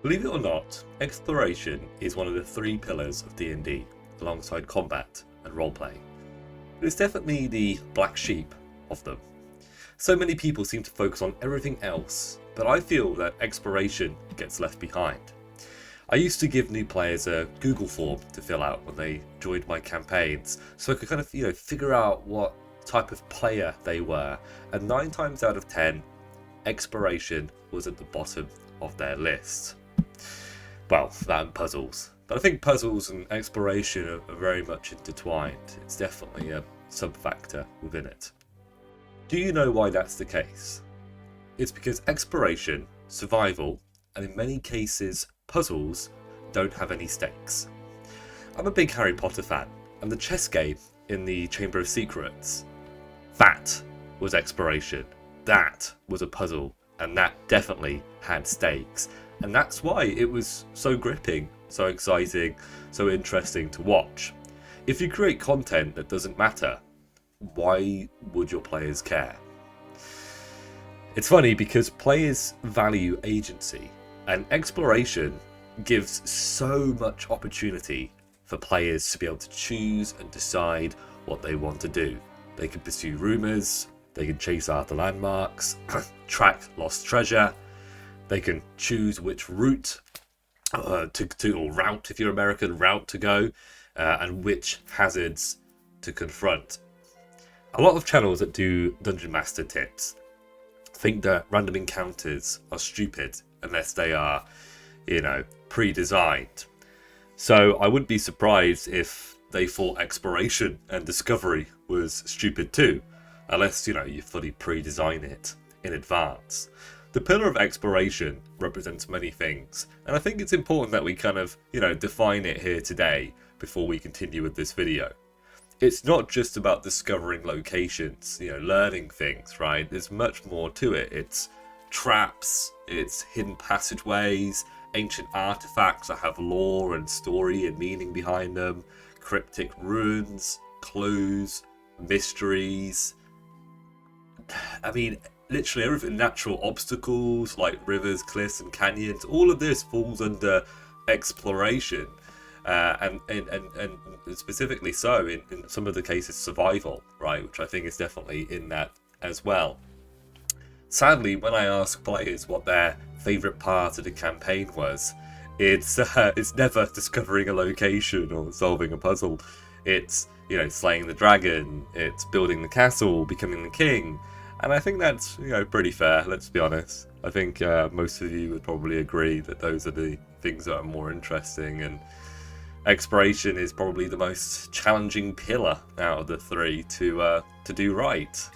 Believe it or not, exploration is one of the three pillars of D&D, alongside combat and roleplay. It's definitely the black sheep of them. So many people seem to focus on everything else, but I feel that exploration gets left behind. I used to give new players a Google form to fill out when they joined my campaigns, so I could kind of, figure out what type of player they were, and 9 times out of 10, exploration was at the bottom of their list. Well, that and puzzles. But I think puzzles and exploration are very much intertwined. It's definitely a sub-factor within it. Do you know why that's the case? It's because exploration, survival, and in many cases puzzles, don't have any stakes. I'm a big Harry Potter fan, and the chess game in the Chamber of Secrets, that was exploration. That was a puzzle, and that definitely had stakes. And that's why it was so gripping, so exciting, so interesting to watch. If you create content that doesn't matter, why would your players care? It's funny because players value agency, and exploration gives so much opportunity for players to be able to choose and decide what they want to do. They can pursue rumours, they can chase after landmarks, track lost treasure, they can choose which route or route, if you're American, route to go, and which hazards to confront. A lot of channels that do Dungeon Master tips think that random encounters are stupid unless they are, pre-designed. So I wouldn't be surprised if they thought exploration and discovery was stupid too, unless, you fully pre-design it in advance. The pillar of exploration represents many things, and I think it's important that we kind of, define it here today before we continue with this video. It's not just about discovering locations, learning things, right? There's much more to it. It's traps, it's hidden passageways, ancient artifacts that have lore and story and meaning behind them, cryptic runes, clues, mysteries. I mean, literally everything, natural obstacles like rivers, cliffs and canyons, all of this falls under exploration. And specifically so in some of the cases survival, right, which I think is definitely in that as well. Sadly, when I ask players what their favourite part of the campaign was, it's never discovering a location or solving a puzzle. It's slaying the dragon, it's building the castle, becoming the king, and I think that's pretty fair. Let's be honest. I think most of you would probably agree that those are the things that are more interesting, and exploration is probably the most challenging pillar out of the three to do right.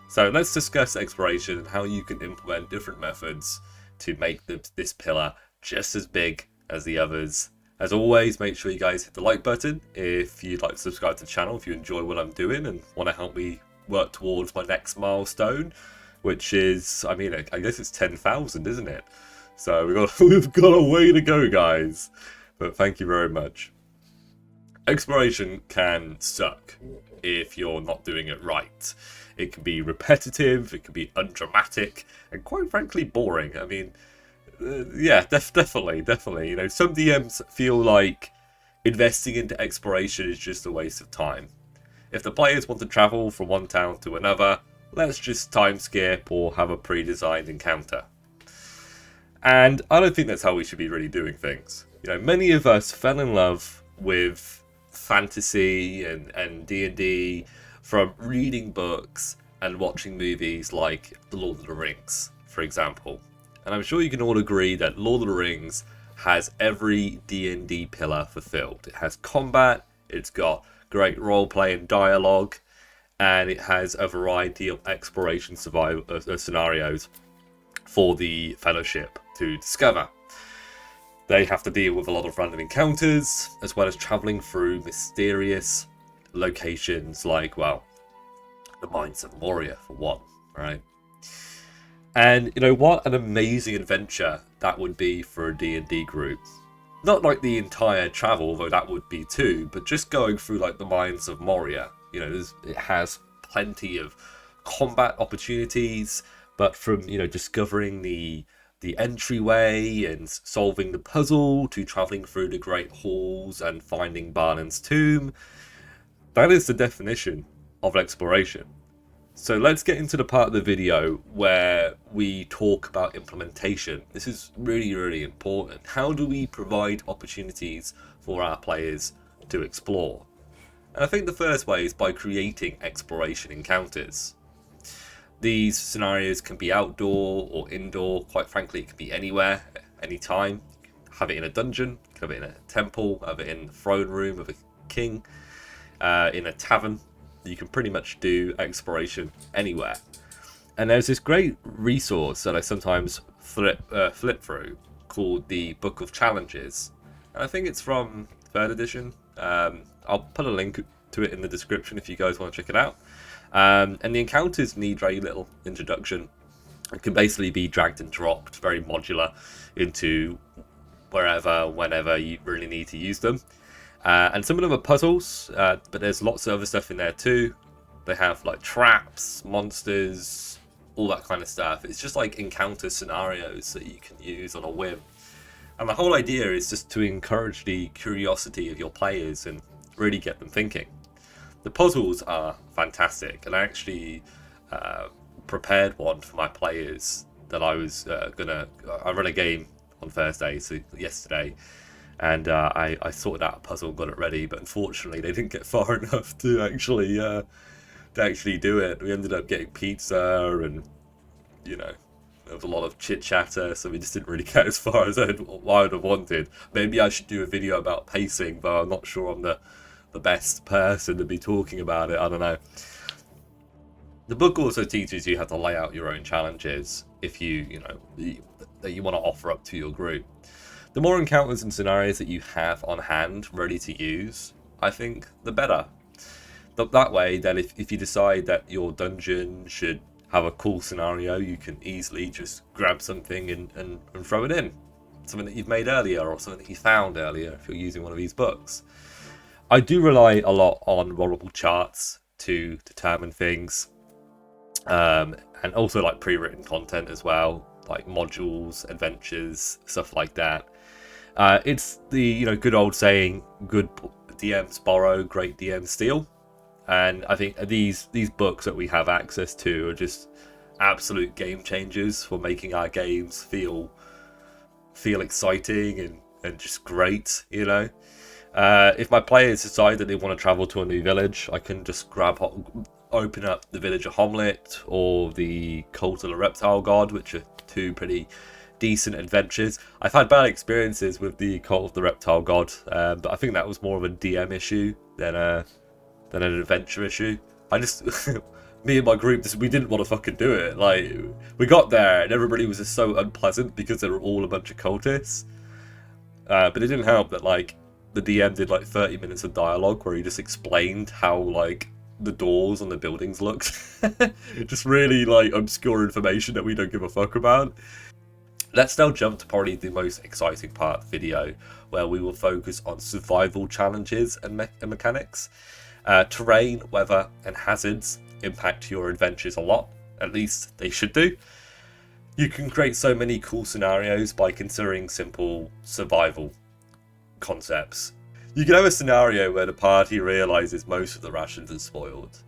So let's discuss exploration and how you can implement different methods to make this pillar just as big as the others. As always, make sure you guys hit the like button if you'd like to subscribe to the channel, if you enjoy what I'm doing and want to help me work towards my next milestone, which is, I guess it's 10,000, isn't it? So we've got a way to go, guys. But thank you very much. Exploration can suck if you're not doing it right. It can be repetitive, it can be undramatic, and quite frankly boring. I mean, definitely. Some DMs feel like investing into exploration is just a waste of time. If the players want to travel from one town to another, let's just time skip or have a pre-designed encounter. And I don't think that's how we should be really doing things. Many of us fell in love with fantasy and D&D from reading books and watching movies like The Lord of the Rings, for example. And I'm sure you can all agree that Lord of the Rings has every D&D pillar fulfilled. It has combat, it's got great roleplay and dialogue, and it has a variety of exploration scenarios for the Fellowship to discover. They have to deal with a lot of random encounters, as well as travelling through mysterious locations like, the Mines of Moria, for one, right? And what an amazing adventure that would be for a D&D group. Not like the entire travel, though that would be too, but just going through like the Mines of Moria. It has plenty of combat opportunities, but from discovering the the entryway and solving the puzzle to travelling through the great halls and finding Barnum's tomb. That is the definition of exploration. So let's get into the part of the video where we talk about implementation. This is really, really important. How do we provide opportunities for our players to explore? And I think the first way is by creating exploration encounters. These scenarios can be outdoor or indoor. Quite frankly, it can be anywhere, anytime. Have it in a dungeon, have it in a temple, have it in the throne room of a king, in a tavern. You can pretty much do exploration anywhere. And there's this great resource that I sometimes flip through called the Book of Challenges. And I think it's from 3rd edition. I'll put a link to it in the description if you guys want to check it out. And the encounters need very little introduction. It can basically be dragged and dropped, very modular, into wherever, whenever you really need to use them. And some of them are puzzles, but there's lots of other stuff in there too. They have like traps, monsters, all that kind of stuff. It's just like encounter scenarios that you can use on a whim. And the whole idea is just to encourage the curiosity of your players and really get them thinking. The puzzles are fantastic, and I actually prepared one for my players that I was I run a game on Thursday, so yesterday. And I sorted out a puzzle, got it ready, but unfortunately they didn't get far enough to actually do it. We ended up getting pizza, and there was a lot of chit chatter, so we just didn't really get as far as I would have wanted. Maybe I should do a video about pacing, but I'm not sure I'm the best person to be talking about it. I don't know. The book also teaches you how to lay out your own challenges if that you want to offer up to your group. The more encounters and scenarios that you have on hand ready to use, I think the better. That way, then if you decide that your dungeon should have a cool scenario, you can easily just grab something and throw it in. Something that you've made earlier or something that you found earlier if you're using one of these books. I do rely a lot on rollable charts to determine things. And also like pre-written content as well, like modules, adventures, stuff like that. It's the good old saying, good DMs borrow, great DMs steal. And I think these books that we have access to are just absolute game changers for making our games feel exciting and just great, If my players decide that they want to travel to a new village, I can just open up the village of Homlet or the Cult of the Reptile God, which are two pretty decent adventures. I've had bad experiences with the Cult of the Reptile God, but I think that was more of a DM issue than an adventure issue. Me and my group, we didn't want to fucking do it. Like, we got there and everybody was just so unpleasant because they were all a bunch of cultists. But it didn't help that like the DM did like 30 minutes of dialogue where he just explained how like the doors on the buildings looked. Just really like obscure information that we don't give a fuck about. Let's now jump to probably the most exciting part of the video, where we will focus on survival challenges and mechanics. Terrain, weather, and hazards impact your adventures a lot. At least they should do. You can create so many cool scenarios by considering simple survival concepts. You can have a scenario where the party realizes most of the rations are spoiled.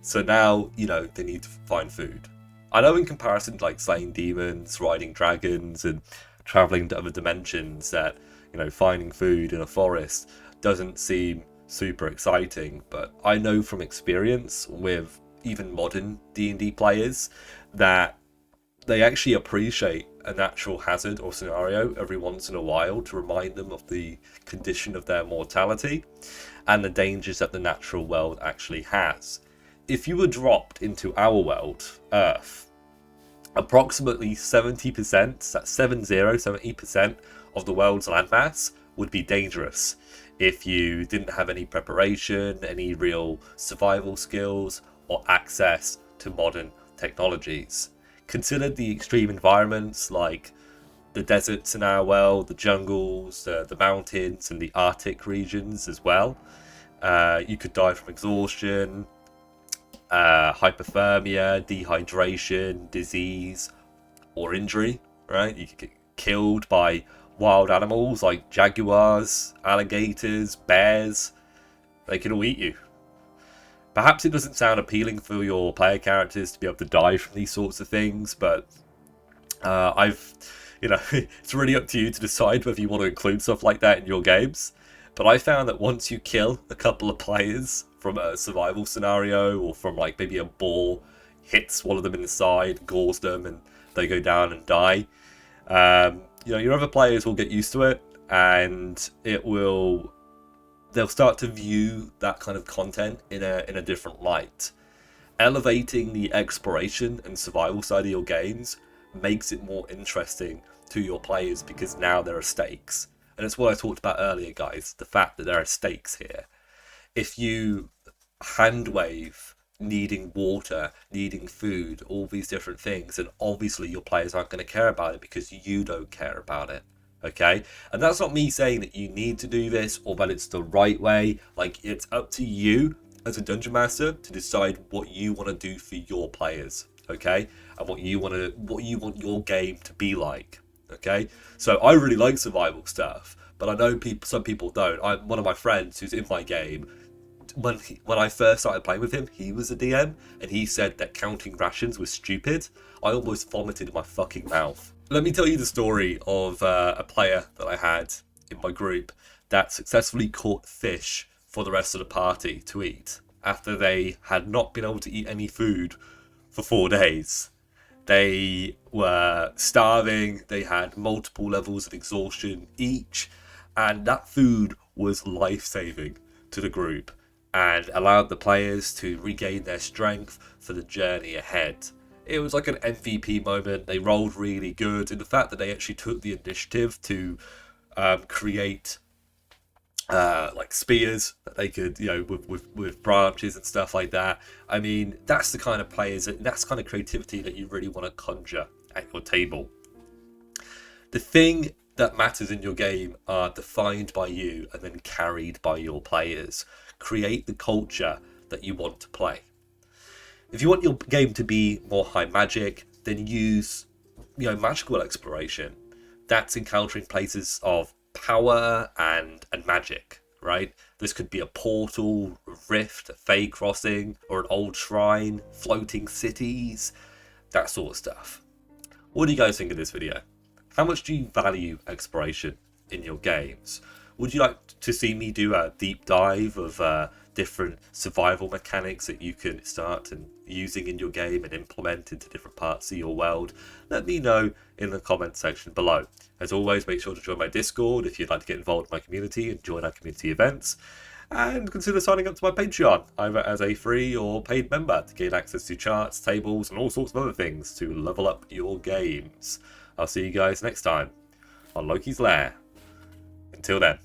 So now, they need to find food. I know in comparison to like slaying demons, riding dragons, and traveling to other dimensions that, finding food in a forest doesn't seem super exciting, but I know from experience with even modern D&D players that they actually appreciate a natural hazard or scenario every once in a while to remind them of the condition of their mortality and the dangers that the natural world actually has. If you were dropped into our world, Earth, approximately 70%, that's 70% of the world's landmass would be dangerous if you didn't have any preparation, any real survival skills, or access to modern technologies. Consider the extreme environments like the deserts in our world, the jungles, the mountains, and the Arctic regions as well. You could die from exhaustion, hypothermia, dehydration, disease, or injury. right? You could get killed by wild animals like jaguars, alligators, bears. They can all eat you. Perhaps it doesn't sound appealing for your player characters to be able to die from these sorts of things, but it's really up to you to decide whether you want to include stuff like that in your games. But I found that once you kill a couple of players from a survival scenario, or from like maybe a ball hits one of them in the side, gores them, and they go down and die, your other players will get used to it, and they'll start to view that kind of content in a different light. Elevating the exploration and survival side of your games makes it more interesting to your players, because now there are stakes. And it's what I talked about earlier, guys, the fact that there are stakes here. If you hand wave needing water, needing food, all these different things, then obviously your players aren't going to care about it because you don't care about it. Okay? And that's not me saying that you need to do this or that it's the right way. Like, it's up to you as a dungeon master to decide what you want to do for your players. Okay? And what you want your game to be like. Okay? So I really like survival stuff, but I know some people don't. One of my friends who's in my game, when I first started playing with him, he was a DM, and he said that counting rations was stupid. I almost vomited in my fucking mouth. Let me tell you the story of a player that I had in my group that successfully caught fish for the rest of the party to eat after they had not been able to eat any food for 4 days. They were starving, they had multiple levels of exhaustion each, and that food was life-saving to the group and allowed the players to regain their strength for the journey ahead. It was like an MVP moment. They rolled really good, and the fact that they actually took the initiative to create like spears that they could, with branches and stuff like that. I mean, that's the kind of players, that's the kind of creativity that you really want to conjure at your table. The thing that matters in your game are defined by you and then carried by your players. Create the culture that you want to play. If you want your game to be more high magic, then use, magical exploration. That's encountering places of power and magic, right? This could be a portal, a rift, a fey crossing, or an old shrine, floating cities, that sort of stuff. What do you guys think of this video? How much do you value exploration in your games? Would you like to see me do a deep dive of different survival mechanics that you can start using in your game and implement into different parts of your world? Let me know in the comment section below. As always, make sure to join my Discord if you'd like to get involved in my community and join our community events. And consider signing up to my Patreon, either as a free or paid member, to gain access to charts, tables, and all sorts of other things to level up your games. I'll see you guys next time on Loki's Lair. Until then.